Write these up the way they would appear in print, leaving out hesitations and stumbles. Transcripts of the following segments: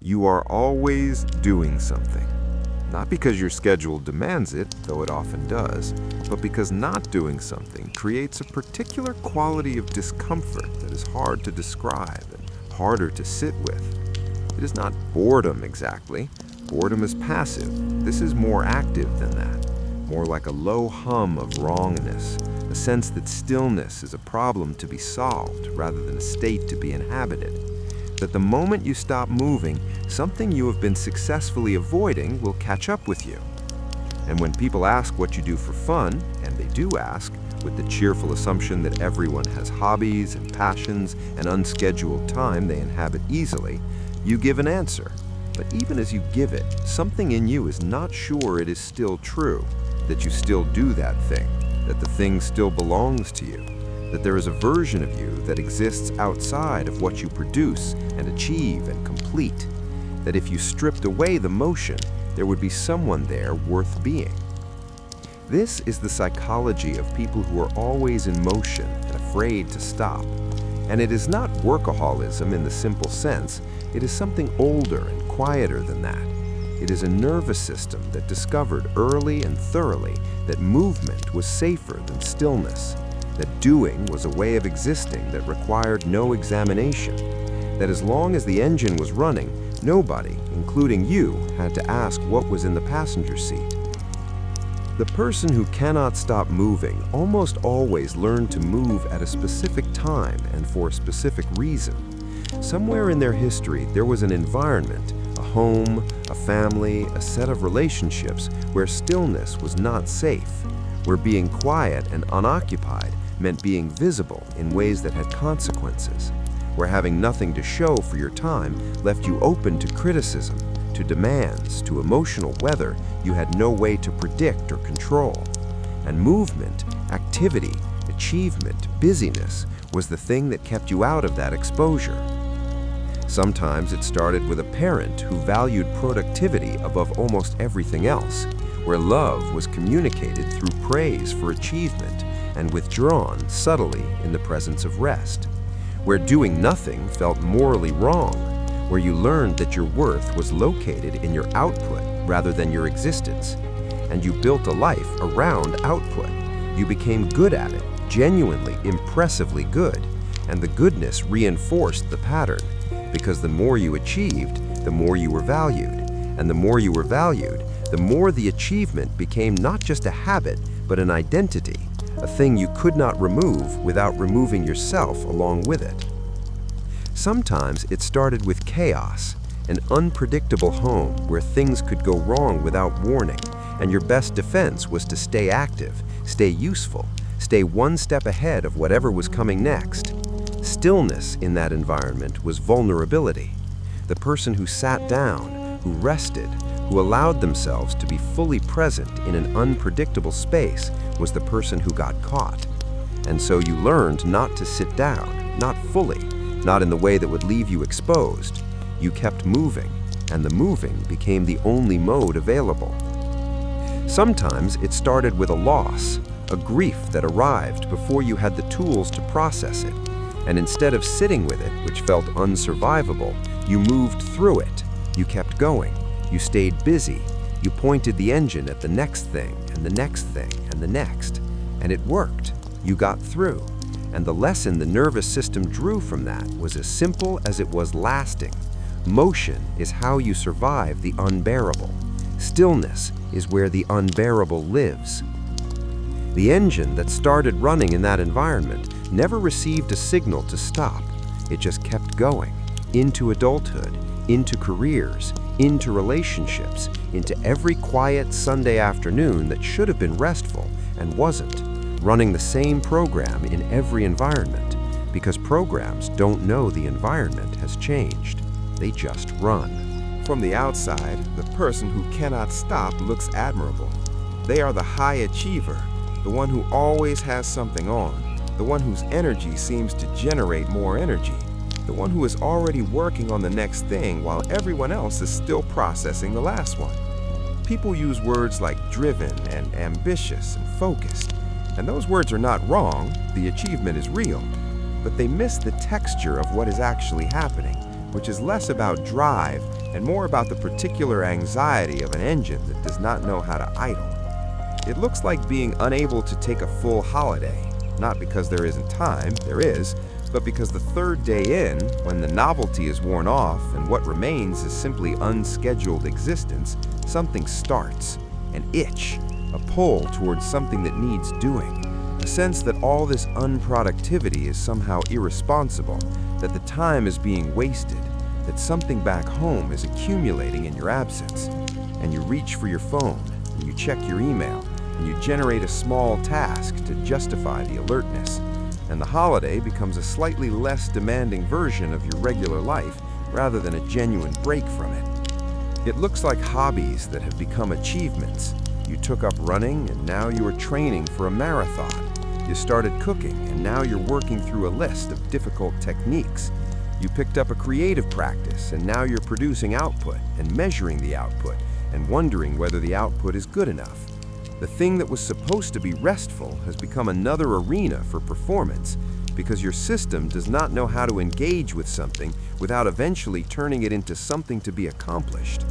You are always doing something. Not because your schedule demands it, though it often does, but because not doing something creates a particular quality of discomfort that is hard to describe and harder to sit with. It is not boredom exactly. Boredom is passive. This is more active than that, more like a low hum of wrongness, a sense that stillness is a problem to be solved rather than a state to be inhabited. That the moment you stop moving, something you have been successfully avoiding will catch up with you. And when people ask what you do for fun, and they do ask, with the cheerful assumption that everyone has hobbies and passions and unscheduled time they inhabit easily, you give an answer. But even as you give it, something in you is not sure it is still true, that you still do that thing, that the thing still belongs to you, that there is a version of you that exists outside of what you produce and achieve and complete, that if you stripped away the motion, there would be someone there worth being. This is the psychology of people who are always in motion and afraid to stop. And it is not workaholism in the simple sense. It is something older and quieter than that. It is a nervous system that discovered early and thoroughly that movement was safer than stillness, that doing was a way of existing that required no examination, that as long as the engine was running, nobody, including you, had to ask what was in the passenger seat. The person who cannot stop moving almost always learned to move at a specific time and for a specific reason. Somewhere in their history, there was an environment, a home, a family, a set of relationships where stillness was not safe, where being quiet and unoccupied meant being visible in ways that had consequences, where having nothing to show for your time left you open to criticism, to demands, to emotional weather you had no way to predict or control. And movement, activity, achievement, busyness was the thing that kept you out of that exposure. Sometimes it started with a parent who valued productivity above almost everything else, where love was communicated through praise for achievement and withdrawn subtly in the presence of rest, where doing nothing felt morally wrong, where you learned that your worth was located in your output rather than your existence, and you built a life around output. You became good at it, genuinely, impressively good, and the goodness reinforced the pattern, because the more you achieved, the more you were valued, and the more you were valued, the more the achievement became not just a habit, but an identity, a thing you could not remove without removing yourself along with it. Sometimes it started with chaos, an unpredictable home where things could go wrong without warning, and your best defense was to stay active, stay useful, stay one step ahead of whatever was coming next. Stillness in that environment was vulnerability. The person who sat down, who rested, who allowed themselves to be fully present in an unpredictable space was the person who got caught. And so you learned not to sit down, not fully, not in the way that would leave you exposed. You kept moving, and the moving became the only mode available. Sometimes it started with a loss, a grief that arrived before you had the tools to process it. And instead of sitting with it, which felt unsurvivable, you moved through it. You kept going. You stayed busy. You pointed the engine at the next thing, and the next thing, and the next. And it worked. You got through. And the lesson the nervous system drew from that was as simple as it was lasting. Motion is how you survive the unbearable. Stillness is where the unbearable lives. The engine that started running in that environment never received a signal to stop. It just kept going, into adulthood, into careers, into relationships, into every quiet Sunday afternoon that should have been restful and wasn't, running the same program in every environment, because programs don't know the environment has changed. They just run. From the outside, the person who cannot stop looks admirable. They are the high achiever, the one who always has something on, the one whose energy seems to generate more energy, the one who is already working on the next thing while everyone else is still processing the last one. People use words like driven and ambitious and focused, and those words are not wrong, the achievement is real, but they miss the texture of what is actually happening, which is less about drive and more about the particular anxiety of an engine that does not know how to idle. It looks like being unable to take a full holiday, not because there isn't time, there is, but because the third day in, when the novelty is worn off and what remains is simply unscheduled existence, something starts, an itch, a pull towards something that needs doing, a sense that all this unproductivity is somehow irresponsible, that the time is being wasted, that something back home is accumulating in your absence. And you reach for your phone, and you check your email, and you generate a small task to justify the alertness. And the holiday becomes a slightly less demanding version of your regular life rather than a genuine break from it. It looks like hobbies that have become achievements. You took up running and now you are training for a marathon. You started cooking and now you're working through a list of difficult techniques. You picked up a creative practice and now you're producing output and measuring the output and wondering whether the output is good enough. The thing that was supposed to be restful has become another arena for performance because your system does not know how to engage with something without eventually turning it into something to be accomplished.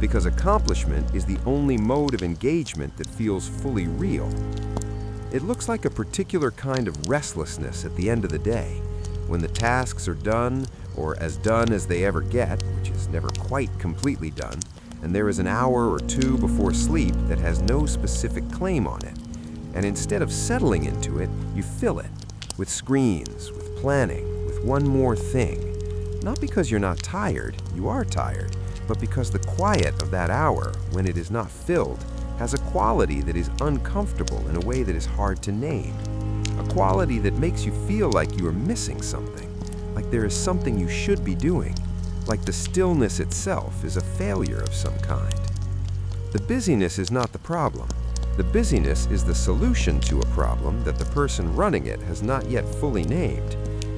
Because accomplishment is the only mode of engagement that feels fully real. It looks like a particular kind of restlessness at the end of the day, when the tasks are done, or as done as they ever get, which is never quite completely done, and there is an hour or two before sleep that has no specific claim on it. And instead of settling into it, you fill it with screens, with planning, with one more thing. Not because you're not tired, you are tired, but because the quiet of that hour, when it is not filled, has a quality that is uncomfortable in a way that is hard to name. A quality that makes you feel like you are missing something, like there is something you should be doing, like the stillness itself is a failure of some kind. The busyness is not the problem. The busyness is the solution to a problem that the person running it has not yet fully named.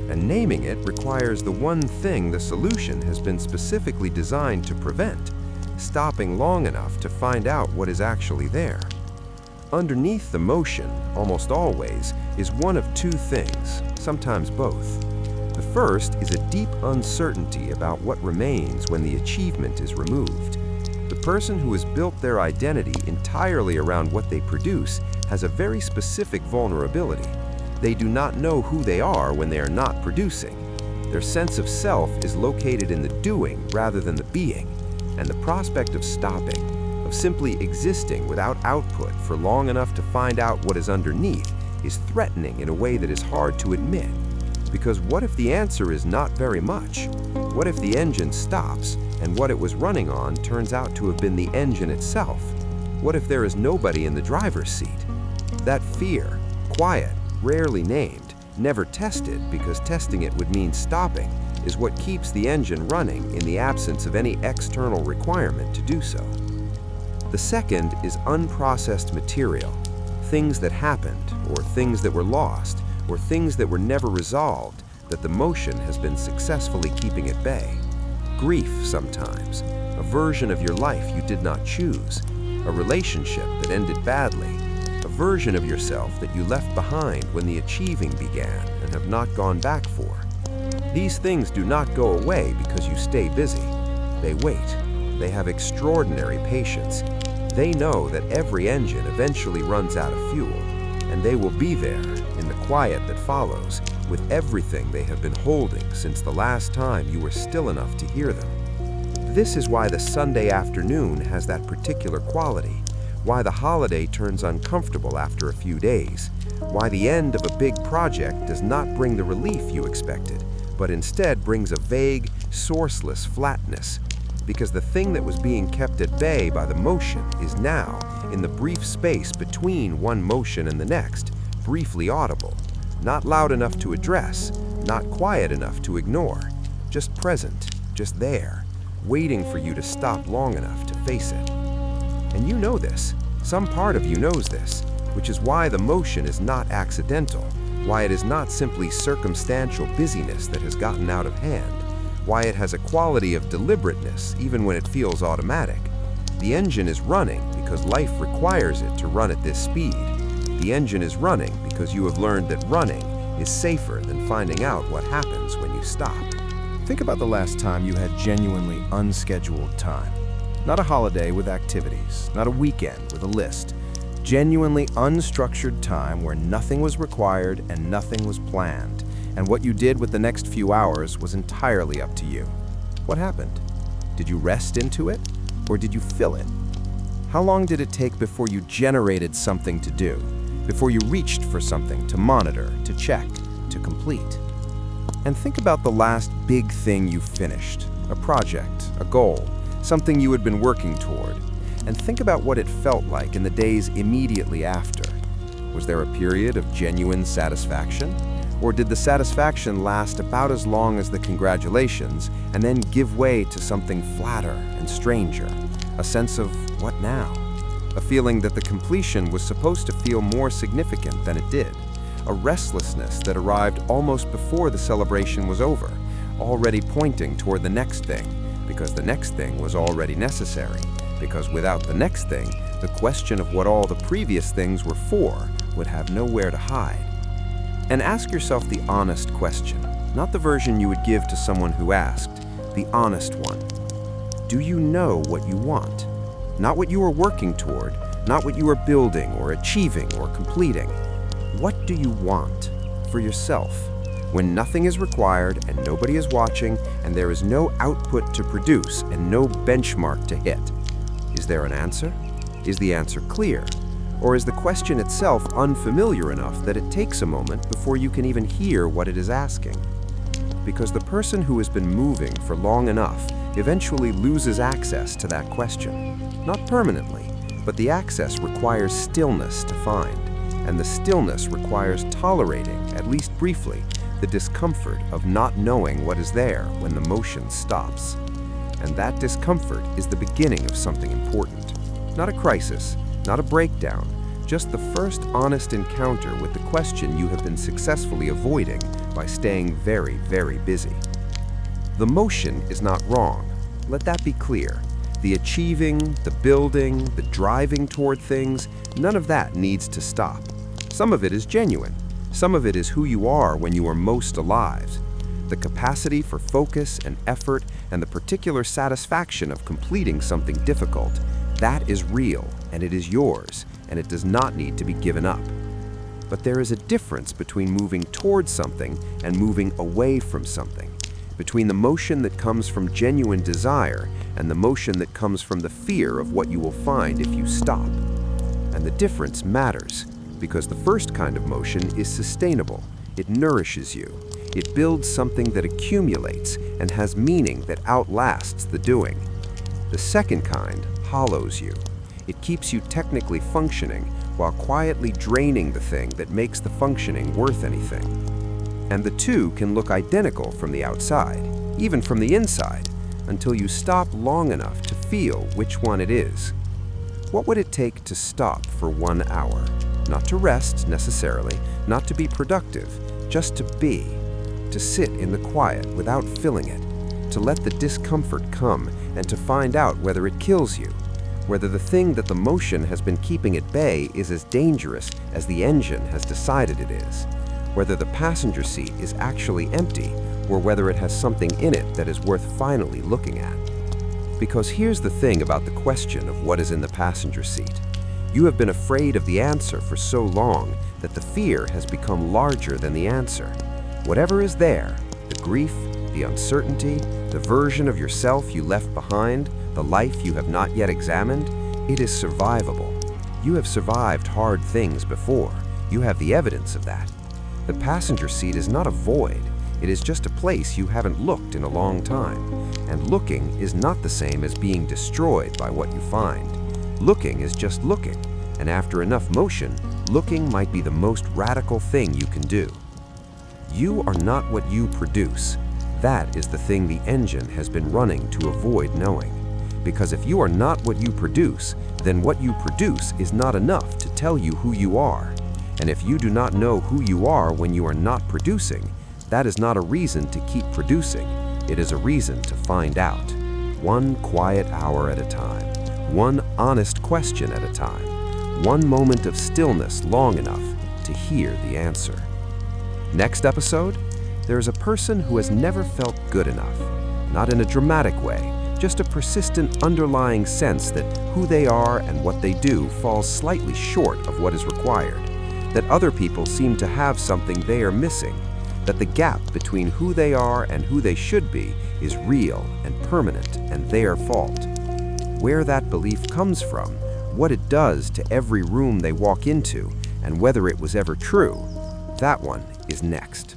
And naming it requires the one thing the solution has been specifically designed to prevent, stopping long enough to find out what is actually there. Underneath the motion, almost always, is one of two things, sometimes both. The first is a deep uncertainty about what remains when the achievement is removed. The person who has built their identity entirely around what they produce has a very specific vulnerability. They do not know who they are when they are not producing. Their sense of self is located in the doing rather than the being, and the prospect of stopping, of simply existing without output for long enough to find out what is underneath, is threatening in a way that is hard to admit. Because what if the answer is not very much? What if the engine stops and what it was running on turns out to have been the engine itself? What if there is nobody in the driver's seat? That fear, quiet, rarely named, never tested because testing it would mean stopping, is what keeps the engine running in the absence of any external requirement to do so. The second is unprocessed material, things that happened or things that were lost, or things that were never resolved that the motion has been successfully keeping at bay. Grief sometimes, a version of your life you did not choose, a relationship that ended badly, a version of yourself that you left behind when the achieving began and have not gone back for. These things do not go away because you stay busy. They wait. They have extraordinary patience. They know that every engine eventually runs out of fuel, and they will be there in the quiet that follows with everything they have been holding since the last time you were still enough to hear them. This is why the Sunday afternoon has that particular quality, why the holiday turns uncomfortable after a few days, why the end of a big project does not bring the relief you expected, but instead brings a vague, sourceless flatness. Because the thing that was being kept at bay by the motion is now, in the brief space between one motion and the next, briefly audible, not loud enough to address, not quiet enough to ignore, just present, just there, waiting for you to stop long enough to face it. And you know this, some part of you knows this, which is why the motion is not accidental, why it is not simply circumstantial busyness that has gotten out of hand, why it has a quality of deliberateness even when it feels automatic. The engine is running because life requires it to run at this speed. The engine is running because you have learned that running is safer than finding out what happens when you stop. Think about the last time you had genuinely unscheduled time. Not a holiday with activities, not a weekend with a list. Genuinely unstructured time where nothing was required and nothing was planned, and what you did with the next few hours was entirely up to you. What happened? Did you rest into it, or did you fill it? How long did it take before you generated something to do, before you reached for something to monitor, to check, to complete? And think about the last big thing you finished, a project, a goal, something you had been working toward, and think about what it felt like in the days immediately after. Was there a period of genuine satisfaction? Or did the satisfaction last about as long as the congratulations and then give way to something flatter and stranger, a sense of what now? A feeling that the completion was supposed to feel more significant than it did. A restlessness that arrived almost before the celebration was over, already pointing toward the next thing, because the next thing was already necessary, because without the next thing, the question of what all the previous things were for would have nowhere to hide. And ask yourself the honest question, not the version you would give to someone who asked, the honest one. Do you know what you want? Not what you are working toward, not what you are building or achieving or completing. What do you want for yourself when nothing is required and nobody is watching and there is no output to produce and no benchmark to hit? Is there an answer? Is the answer clear? Or is the question itself unfamiliar enough that it takes a moment before you can even hear what it is asking? Because the person who has been moving for long enough eventually loses access to that question. Not permanently, but the access requires stillness to find. And the stillness requires tolerating, at least briefly, the discomfort of not knowing what is there when the motion stops. And that discomfort is the beginning of something important. Not a crisis, not a breakdown, just the first honest encounter with the question you have been successfully avoiding by staying very, very busy. The motion is not wrong. Let that be clear. The achieving, the building, the driving toward things, none of that needs to stop. Some of it is genuine. Some of it is who you are when you are most alive. The capacity for focus and effort and the particular satisfaction of completing something difficult, that is real and it is yours and it does not need to be given up. But there is a difference between moving towards something and moving away from something, between the motion that comes from genuine desire and the motion that comes from the fear of what you will find if you stop. And the difference matters. Because the first kind of motion is sustainable. It nourishes you. It builds something that accumulates and has meaning that outlasts the doing. The second kind hollows you. It keeps you technically functioning while quietly draining the thing that makes the functioning worth anything. And the two can look identical from the outside, even from the inside, until you stop long enough to feel which one it is. What would it take to stop for 1 hour? Not to rest, necessarily, not to be productive, just to be, to sit in the quiet without filling it, to let the discomfort come and to find out whether it kills you, whether the thing that the motion has been keeping at bay is as dangerous as the engine has decided it is, whether the passenger seat is actually empty or whether it has something in it that is worth finally looking at. Because here's the thing about the question of what is in the passenger seat. You have been afraid of the answer for so long that the fear has become larger than the answer. Whatever is there, the grief, the uncertainty, the version of yourself you left behind, the life you have not yet examined, it is survivable. You have survived hard things before. You have the evidence of that. The passenger seat is not a void. It is just a place you haven't looked in a long time. And looking is not the same as being destroyed by what you find. Looking is just looking, and after enough motion, looking might be the most radical thing you can do. You are not what you produce. That is the thing the engine has been running to avoid knowing. Because if you are not what you produce, then what you produce is not enough to tell you who you are. And if you do not know who you are when you are not producing, that is not a reason to keep producing. It is a reason to find out. 1 quiet hour at a time. 1 honest question at a time. 1 moment of stillness long enough to hear the answer. Next episode, There is a person who has never felt good enough, not in a dramatic way, just a persistent underlying sense that who they are and what they do falls slightly short of what is required, that other people seem to have something they are missing, that the gap between who they are and who they should be is real and permanent and their fault. Where that belief comes from, what it does to every room they walk into, and whether it was ever true, that one is next.